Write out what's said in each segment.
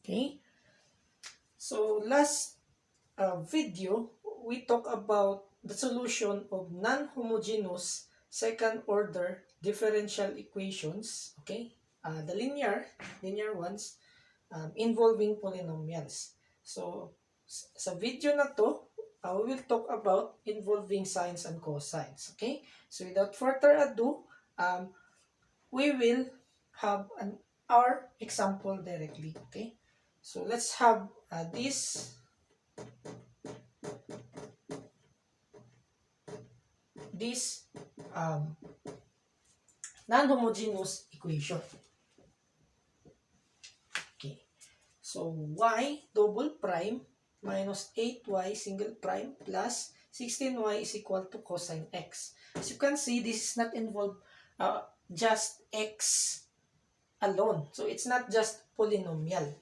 Okay, so last video, we talk about the solution of non-homogeneous second order differential equations, okay? The linear ones involving polynomials. So, sa video na to, we will talk about involving sines and cosines, okay? So, without further ado, we will have our example directly, okay? So, let's have this um, non-homogeneous equation. Okay. So, y double prime minus 8y single prime plus 16y is equal to cosine x. As you can see, this is not involved just x alone. So, it's not just polynomial.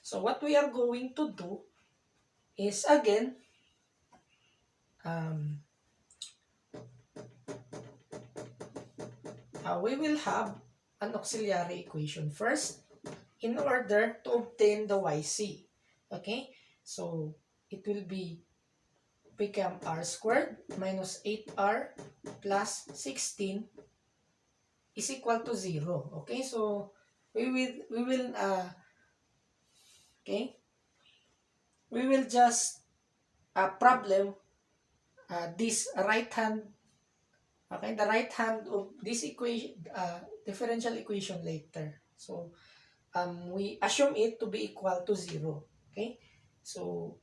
So, what we are going to do is, again, we will have an auxiliary equation first in order to obtain the yc. Okay? So, it will become r squared minus 8r plus 16 is equal to 0. Okay? So, we will just problem this right hand, okay, the right hand of this equation, differential equation later. So, we assume it to be equal to 0. Okay? So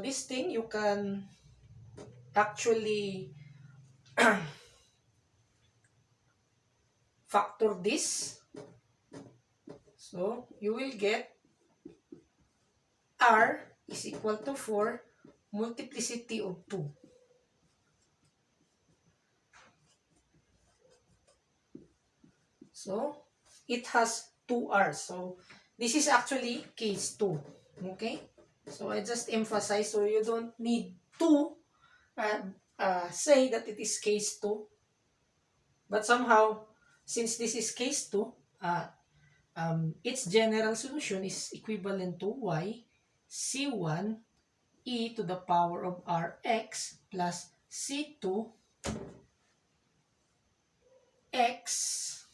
this thing, you can actually factor this. So, you will get r is equal to 4 multiplicity of 2. So, it has 2r's. So, this is actually case 2. Okay? So, I just emphasize, so you don't need to say that it is case 2. But somehow, since this is case 2, its general solution is equivalent to y c1 e to the power of rx plus c2 x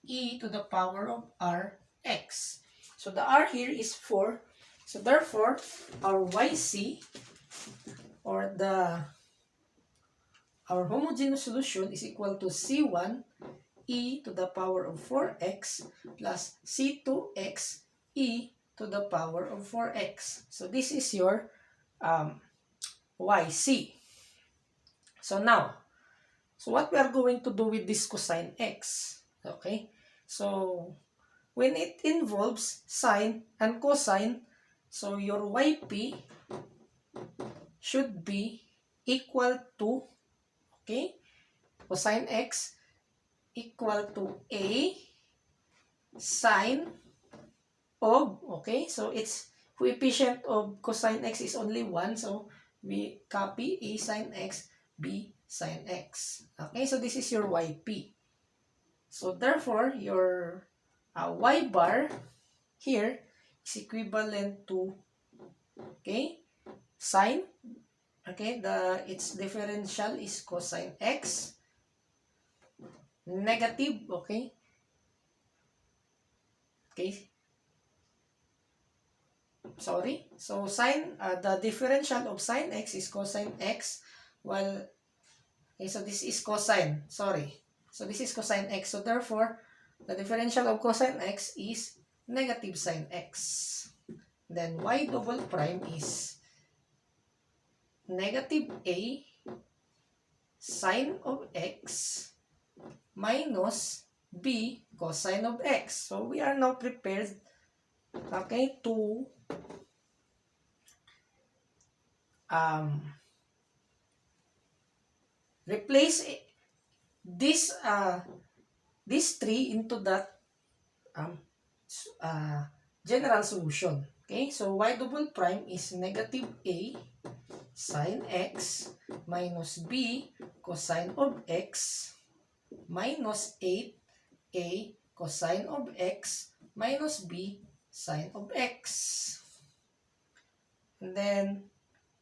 e to the power of rx. So the r here is 4. So therefore, our yc, or our homogeneous solution, is equal to c1 e to the power of 4x plus c2x e to the power of 4x. So this is your yc. So now, so what we are going to do with this cosine x? Okay, so when it involves sine and cosine, so your yp should be equal to, okay, cosine x equal to a sine of, okay, so its coefficient of cosine x is only 1, so we copy a sine x, b sine x. Okay, so this is your yp. So therefore, your y bar here is equivalent to, okay, sine, okay, its differential is cosine x, negative, okay, sorry, so sine, the differential of sine x is cosine x, while, okay, so this is cosine, sorry, so this is cosine x, so therefore, the differential of cosine x is negative sine x. Then y double prime is negative a sine of x minus b cosine of x. So we are now prepared, okay, to replace this 3 into that general solution. Okay, so y double prime is negative a sine x minus b cosine of x minus 8a cosine of x minus b sine of x. And then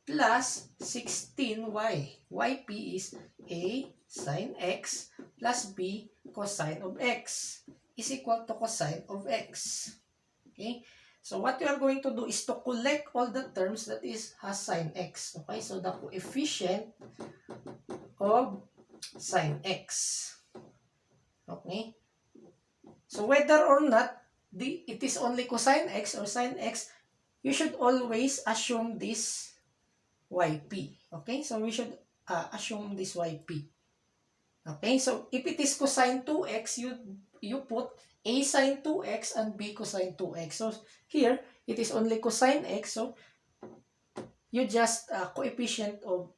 plus 16y. yp is a sine x plus b cosine of x is equal to cosine of x. Okay? So what you are going to do is to collect all the terms that has sine x. Okay? So the coefficient of sine x. Okay? So whether or not it is only cosine x or sine x, you should always assume this yp. Okay? So we should assume this yp. Okay? So if it is cosine 2x, you put a sine 2x and b cosine 2x. So here, it is only cosine x. So you just coefficient of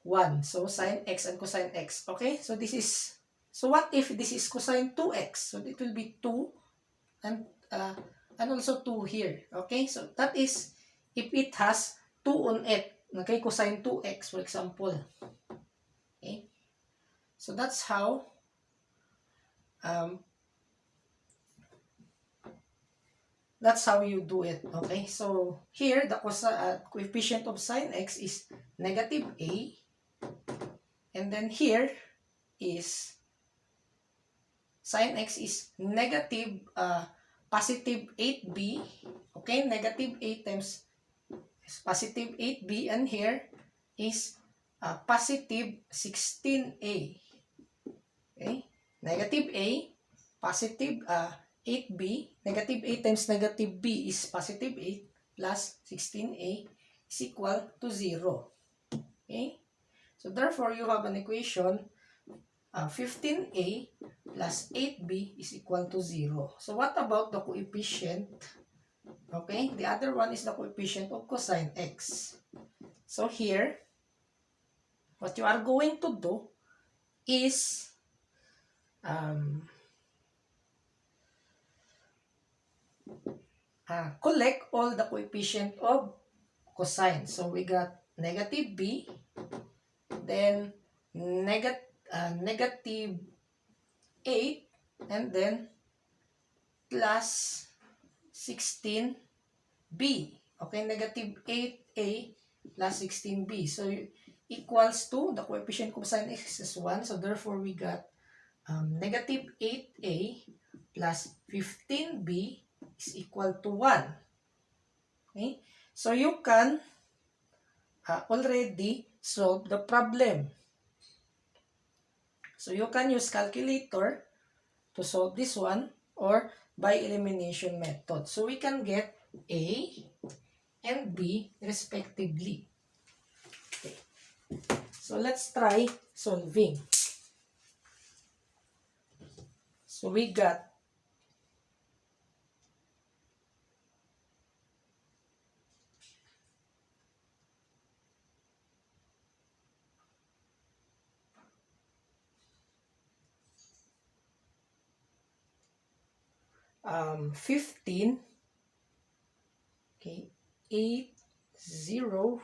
1. So sine x and cosine x. Okay? So this is, so what if this is cosine 2x? So it will be 2 and also 2 here. Okay? So that is if it has 2 on it. Okay? Cosine 2x, for example. Okay? So that's how you do it. Okay? So here, the coefficient of sine x is negative a. And then here is sine x is negative positive 8b. Okay? Negative 8 times positive 8b. And here is positive 16a. Okay? Negative a, positive 8b, negative 8 times negative b is positive 8 plus 16a is equal to 0. Okay? So therefore, you have an equation 15a plus 8b is equal to 0. So what about the coefficient? Okay? The other one is the coefficient of cosine x. So here, what you are going to do is collect all the coefficient of cosine. So we got negative b, then negative 8, and then plus 16b. Okay, negative 8a plus 16b. So equals to, the coefficient of cosine x is 1. So therefore, we got negative 8a plus 15b is equal to 1. Okay? So you can already solve the problem. So you can use calculator to solve this one or by elimination method. So we can get A and B respectively. Okay. So let's try solving. So we got 15, okay, 8, 0,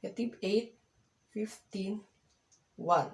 negative 8, 15, 1.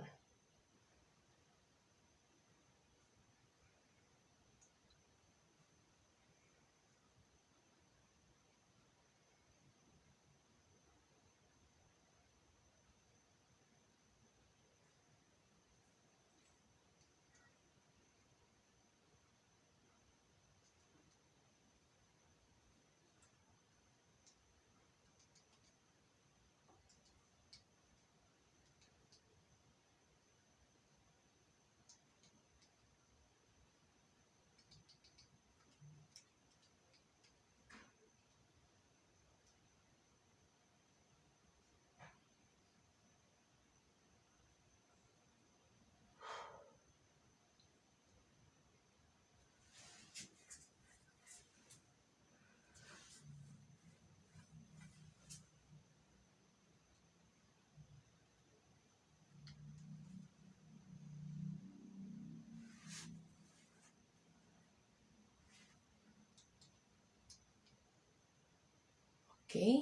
Okay,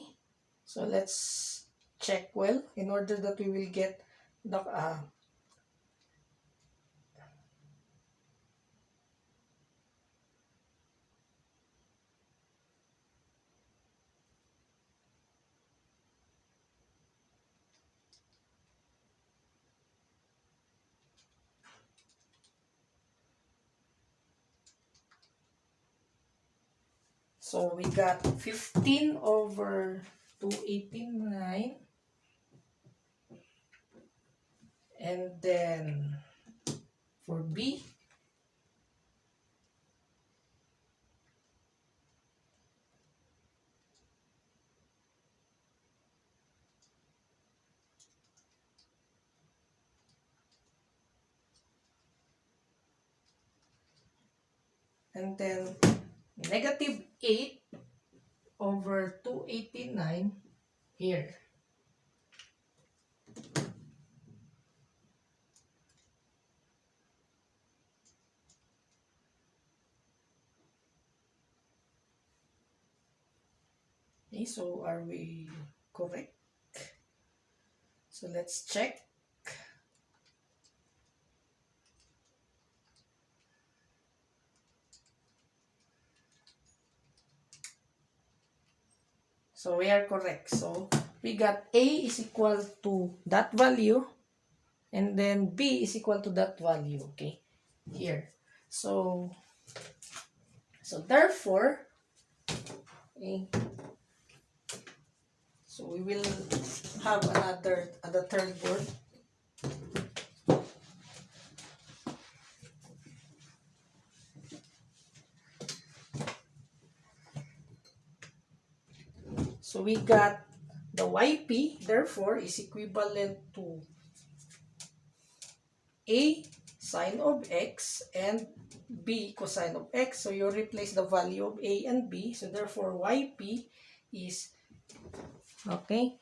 so let's check well in order that we will get the So we got 15 over 289. And then for B, and then negative 8 over 289 here. Okay, so are we correct? So let's check. So we are correct. So we got A is equal to that value, and then B is equal to that value, okay, here. So therefore, okay, so we will have another third word. So we got the YP, therefore, is equivalent to A sine of X and B cosine of X. So you replace the value of A and B. So therefore, YP is, okay,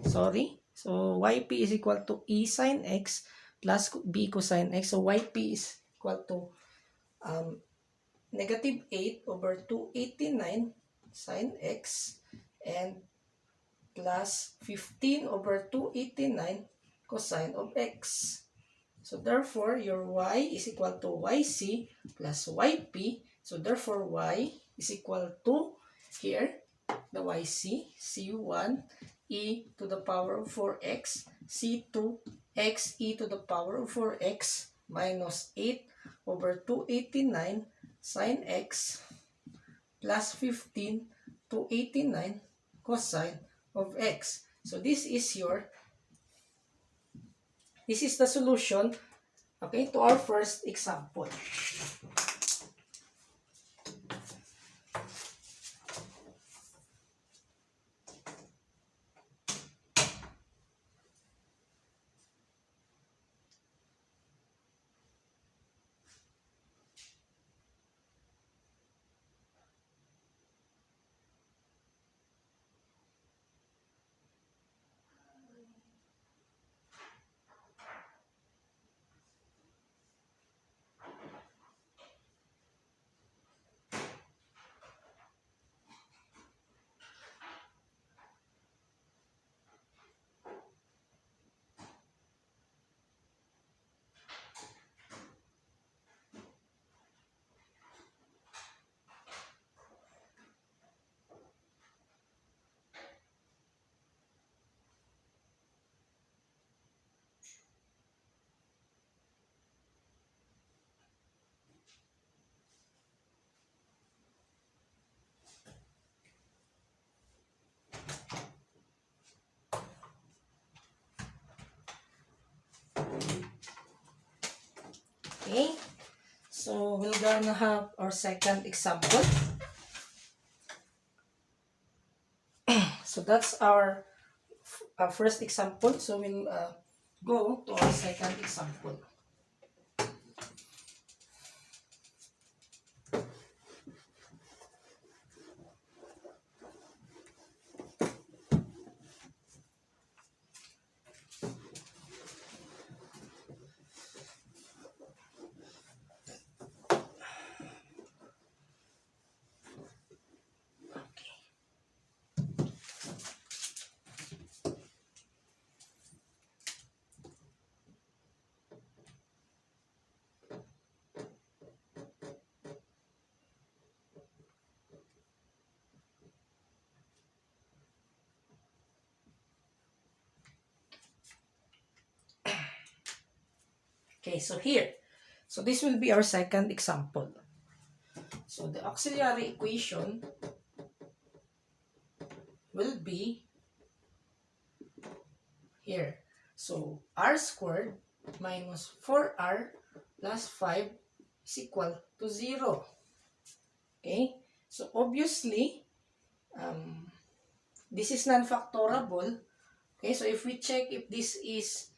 sorry. So YP is equal to E sine X plus B cosine X. So YP is equal to negative 8 over 289 sine X and plus 15 over 289 cosine of X. So therefore, your Y is equal to YC plus YP. So therefore, Y is equal to, here, the YC, C1 e to the power of 4x, C2 x e to the power of 4x minus 8 over 289 sine x plus 15 289 cosine of x. So this is the solution, okay, to our first example. Okay, so we're gonna have our second example. So that's our first example. So we'll go to our second example. Okay, so here. So this will be our second example. So the auxiliary equation will be here. So r squared minus 4r plus 5 is equal to 0. Okay? So obviously, this is non-factorable. Okay, so if we check if this is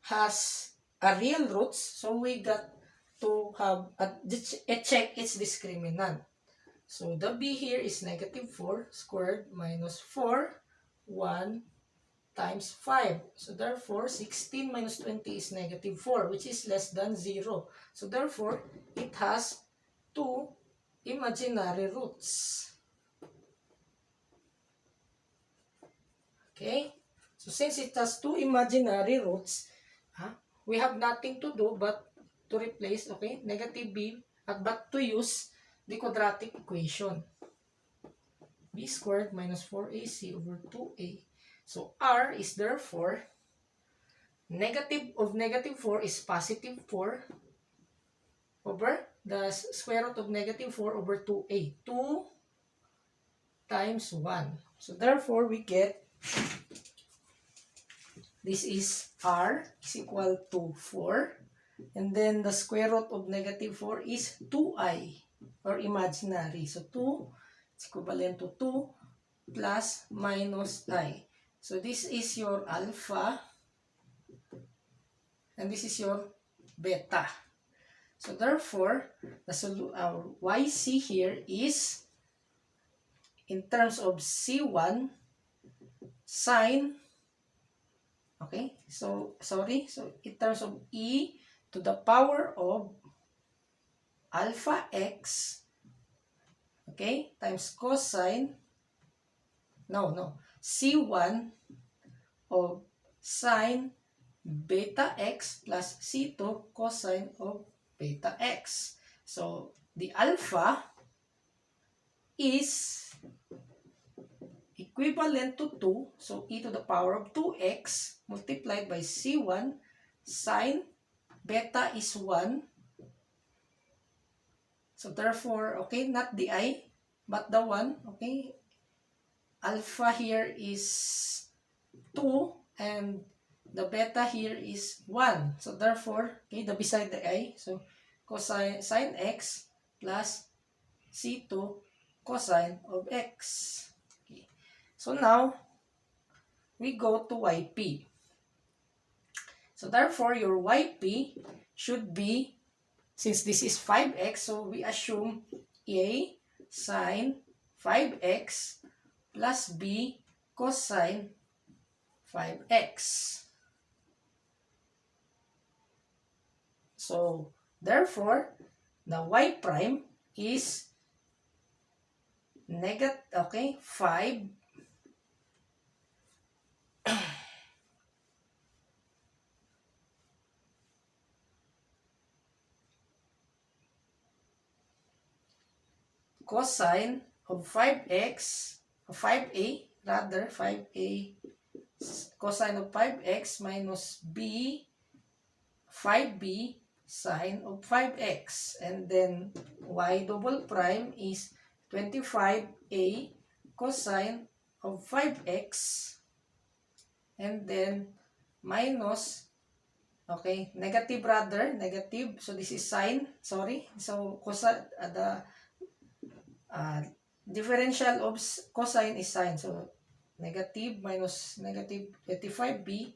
has a real roots, so we got to have a check its discriminant. So the b here is negative 4 squared minus 4, 1 times 5. So therefore, 16 minus 20 is negative 4, which is less than 0. So therefore, it has two imaginary roots. Okay? So since it has two imaginary roots, we have nothing to do but to replace, okay, negative b, but to use the quadratic equation. B squared minus 4ac over 2a. So r is therefore negative of negative 4 is positive 4 over the square root of negative 4 over 2a. 2 times 1. So therefore, we get this is r is equal to 4. And then the square root of negative 4 is 2i or imaginary. So 2 is equivalent to 2 plus minus I. So this is your alpha and this is your beta. So therefore, our YC here is in terms of C1 sine, okay, so in terms of e to the power of alpha x, okay, times cosine, C1 of sine beta x plus C2 cosine of beta x. So the alpha is equivalent to 2. So e to the power of 2x multiplied by C1 sine beta is 1. So therefore, okay, not the I, but the 1, okay. Alpha here is 2 and the beta here is 1. So therefore, okay, the beside the I, so cosine sine x plus C2 cosine of x. Okay. So now, we go to YP. So therefore, your YP should be, since this is 5x, so we assume A sine 5x plus B cosine 5x. So, therefore, the y prime is negative, okay, 5 cosine of 5x, 5a, rather, 5a cosine of 5x minus b, 5b sine of 5x. And then y double prime is 25a cosine of 5x. And then minus, okay, negative rather, negative. So this is sine, sorry. So cosine, the differential of cosine is sine. So negative minus negative 25b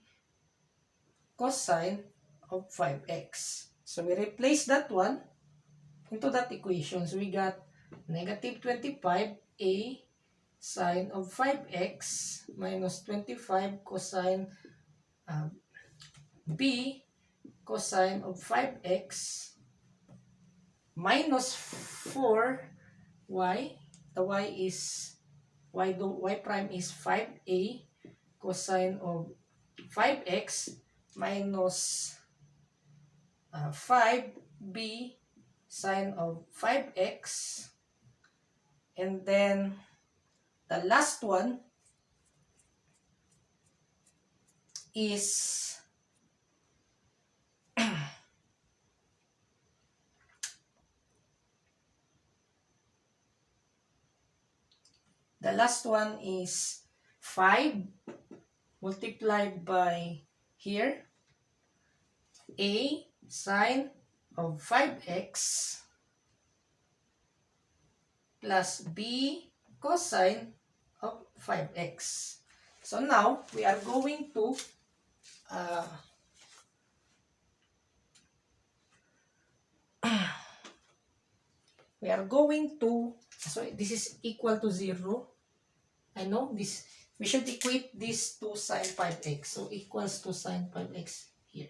cosine of 5x. So we replace that one into that equation. So we got negative 25a sine of 5x minus 25 cosine b cosine of 5x minus 4y. The y prime is 5a cosine of 5x minus 5b sine of 5x. And then the last one is The last one is 5 multiplied by here, a sine of 5x plus b cosine of 5x. So now, we are going to so this is equal to 0. I know this, we should equate this to sine 5x. So equals to sine 5x here.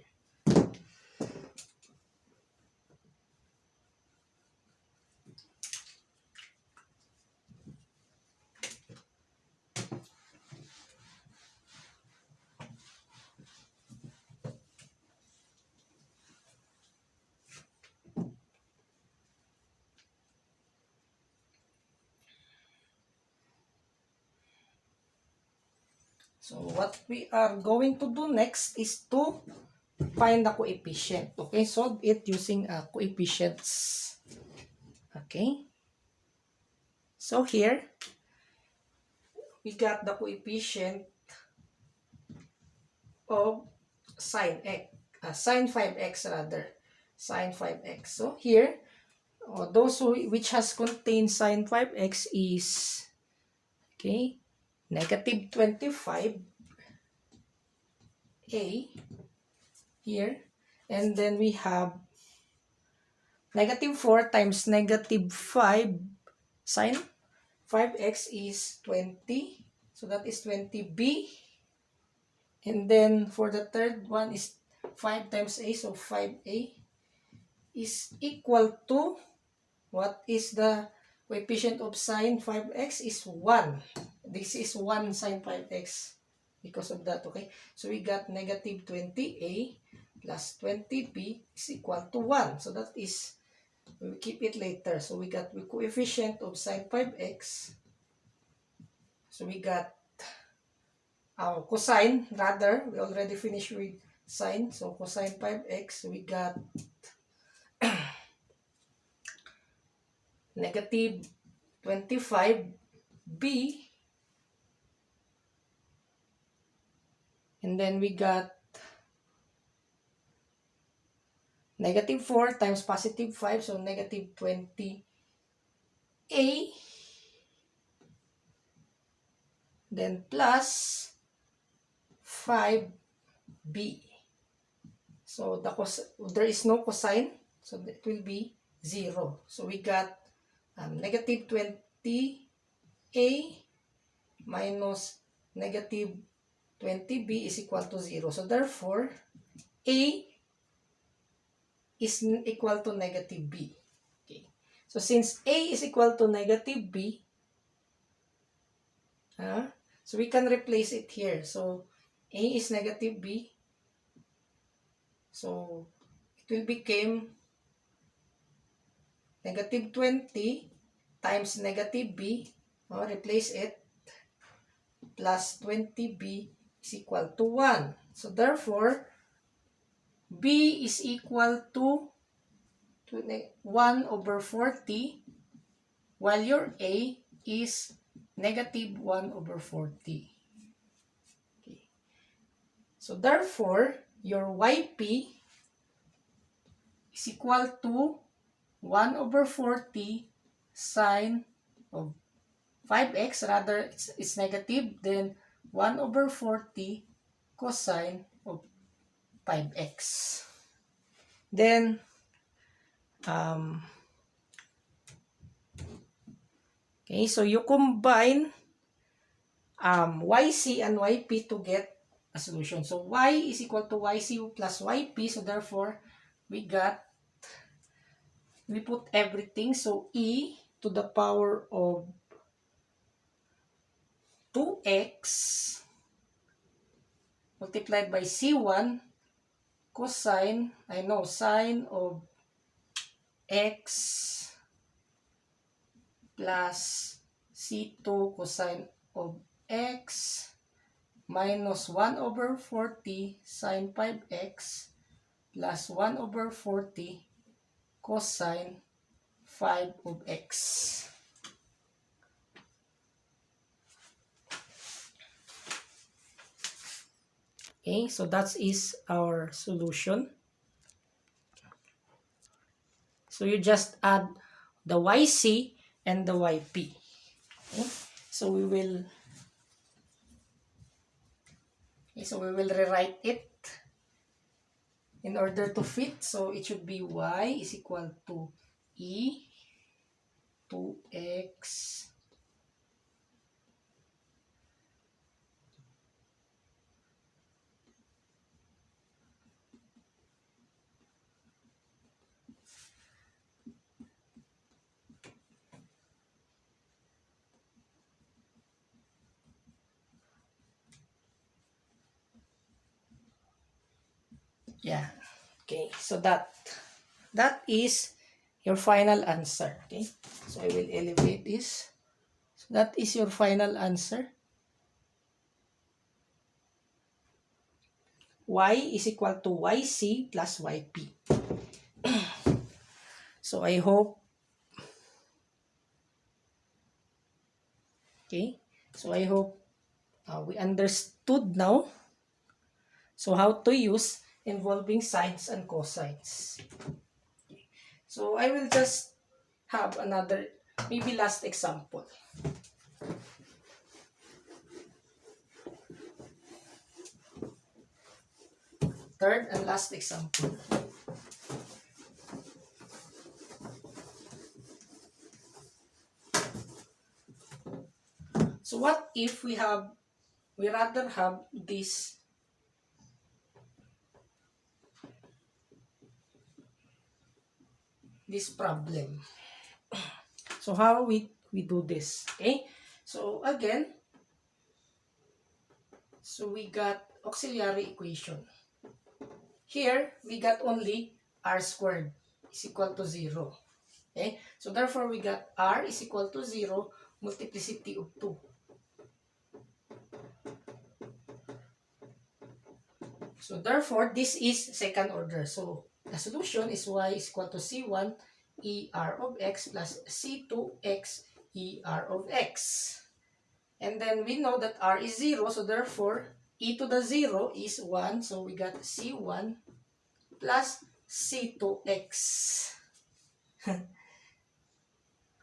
So what we are going to do next is to find the coefficient. Okay, solve it using coefficients. Okay. So here, we got the coefficient of sine x, sine 5x rather. Sine 5x. So here, those which has contained sine 5x is, okay, negative 25 a here, and then we have negative 4 times negative 5 sine 5x is 20, so that is 20b, and then for the third one is 5 times a, so 5a is equal to, what is the coefficient of sine 5x is 1. This is 1 sine 5x because of that, okay? So we got negative 20a plus 20b is equal to 1. So that is, we will keep it later. So we got the coefficient of sine 5x. So we got our cosine, rather, we already finished with sine. So cosine 5x, we got negative 25b, and then we got negative 4 times positive 5, so negative 20a, then plus 5b. So there is no cosine, so it will be 0. So we got negative 20a minus negative 20b is equal to 0. So therefore, a is equal to negative b. Okay. So since a is equal to negative b, so we can replace it here. So a is negative b. So it will become negative 20 times negative b. Replace it, plus 20b is equal to 1. So therefore, b is equal to 1 over 40, while your a is negative 1 over 40. Okay. So therefore, your yp is equal to 1 over 40 sine of 5x, rather it's negative, then 1 over 40 cosine of 5x. Then, okay, so you combine yc and yp to get a solution. So y is equal to yc plus yp, so therefore, we put everything, so e to the power of 2x multiplied by c1 cosine, sine of x plus c2 cosine of x minus 1 over 40 sine 5x plus 1 over 40 cosine 5 of x. Okay, so that is our solution. So you just add the YC and the YP. Okay? So we will rewrite it in order to fit. So it should be Y is equal to E 2x yeah. Okay, so that is your final answer. Okay, so I will elevate this. So that is your final answer. Y is equal to YC plus YP. So I hope, okay, so I hope we understood now. So how to use involving sines and cosines. So I will just have another, maybe last example. Third and last example. So what if we rather have this problem. So how we do this, okay? So again, so we got auxiliary equation. Here, we got only r squared is equal to 0. Okay? So therefore, we got r is equal to 0 multiplicity of 2. So therefore, this is second order. So the solution is y is equal to c1 er of x plus c2 x er of x. And then we know that r is 0, so therefore e to the 0 is 1. So we got c1 plus c2x.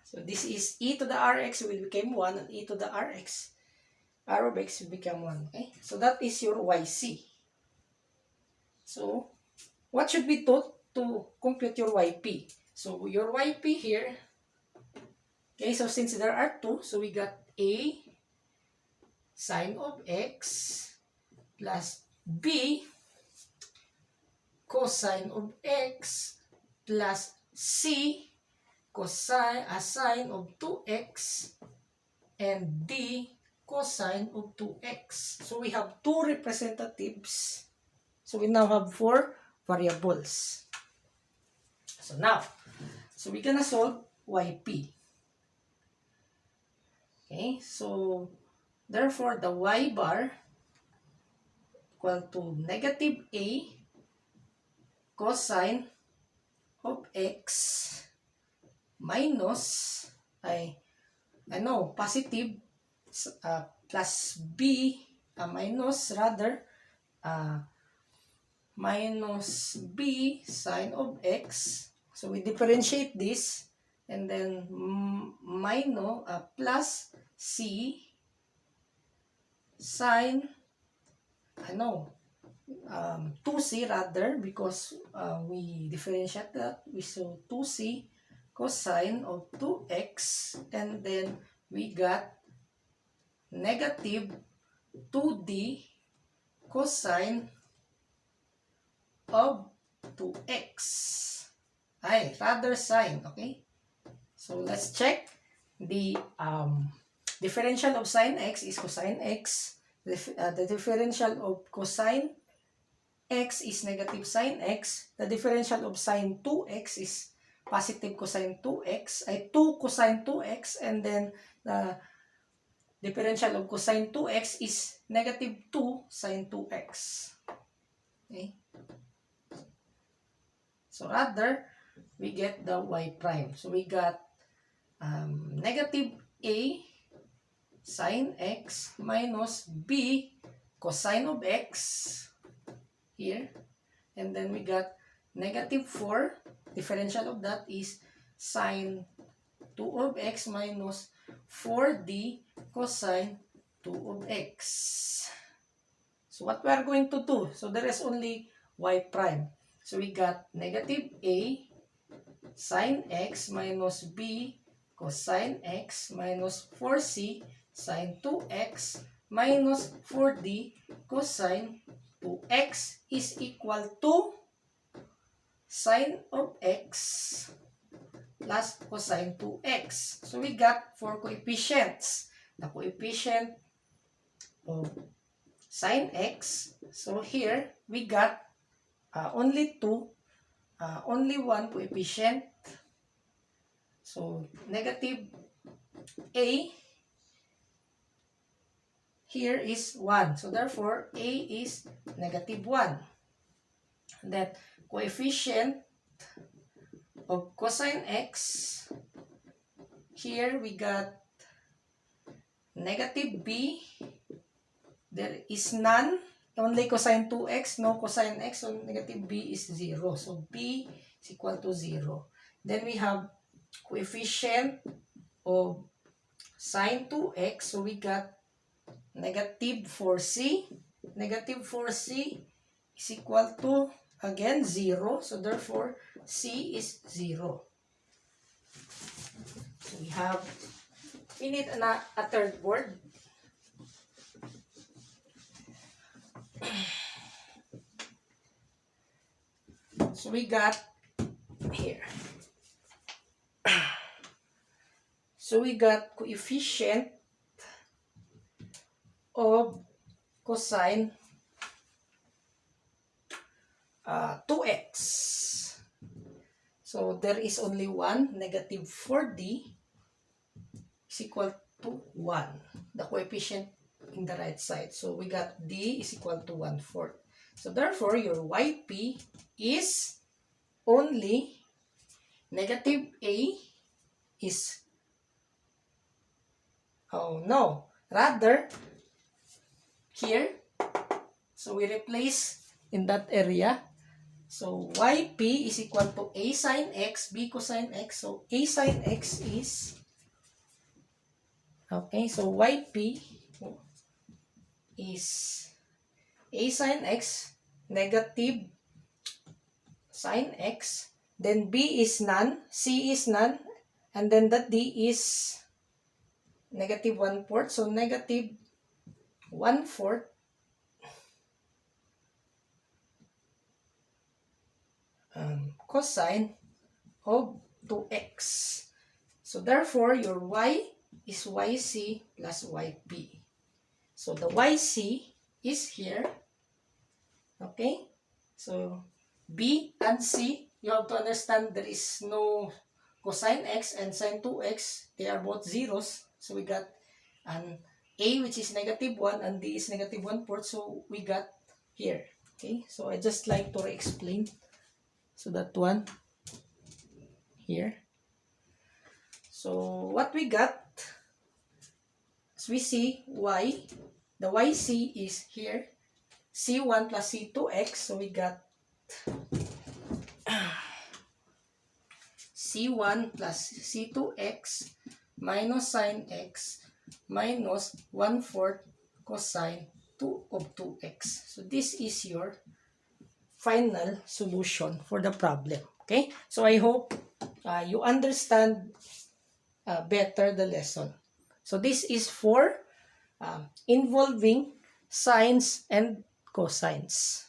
So this is e to the rx will become 1, and e to the rx, r of x will become 1. Okay? So that is your yc. So what should we do to compute your yp? So your yp here, okay, so since there are 2, so we got a sine of x plus b cosine of x plus c sine of 2x and d cosine of 2x. So we have 2 representatives. So we now have 4 variables. So now, so we're gonna solve yp. Okay, so therefore the y bar equal to negative a cosine of x minus positive plus b minus rather minus b sine of x. So we differentiate this and then minus plus c sine 2c rather, because we differentiate that. We saw 2c cosine of 2x, and then we got negative 2d cosine of 2x. Rather sine, okay? So let's check. The differential of sine x is cosine x. The differential of cosine x is negative sine x. The differential of sine 2x is positive cosine 2x, 2 cosine 2x, and then the differential of cosine 2x is negative 2 sine 2x. Okay? So rather, we get the y prime. So we got negative a sine x minus b cosine of x here. And then we got negative 4. Differential of that is sine 2 of x minus 4d cosine 2 of x. So what we are going to do? So there is only y prime. So we got negative a sine x minus b cosine x minus 4c sine 2x minus 4d cosine 2x is equal to sine of x plus cosine 2x. So we got 4 coefficients. The coefficient of sine x. So here we got only one coefficient. So negative a here is 1. So therefore a is negative 1. Then coefficient of cosine x, here we got negative b. There is none. Only cosine 2x, no cosine x. So negative b is 0. So b is equal to 0. Then we have coefficient of sine 2x. So we got negative 4c. Negative 4c is equal to, again, 0. So therefore, c is 0. So we need a third word. So we got here. So we got coefficient of cosine 2x. So there is only one, negative 4d is equal to 1. The coefficient in the right side. So we got d is equal to 1/4. So therefore, your yp is only negative a is, oh no, rather here, so we replace in that area. So yp is equal to a sine x, b cosine x. So a sine x is, okay, so yp is a sine x, negative sine x, then b is none, c is none, and then that d is negative 1/4. So negative 1/4 cosine of 2x. So therefore, your y is yc plus yp. So the yc is here. Okay? So b and c, you have to understand there is no cosine x and sine 2x. They are both zeros. So we got an a which is negative 1 and d is negative 1/4. So we got here. Okay? So I just like to re-explain. So that one here. So what we got, as we see y, the yc is here, c1 plus c2x. So we got c1 plus c2x minus sine x minus 1/4 cosine 2 of 2x. So this is your final solution for the problem. Okay? So I hope you understand better the lesson. So this is for involving sines and cosines.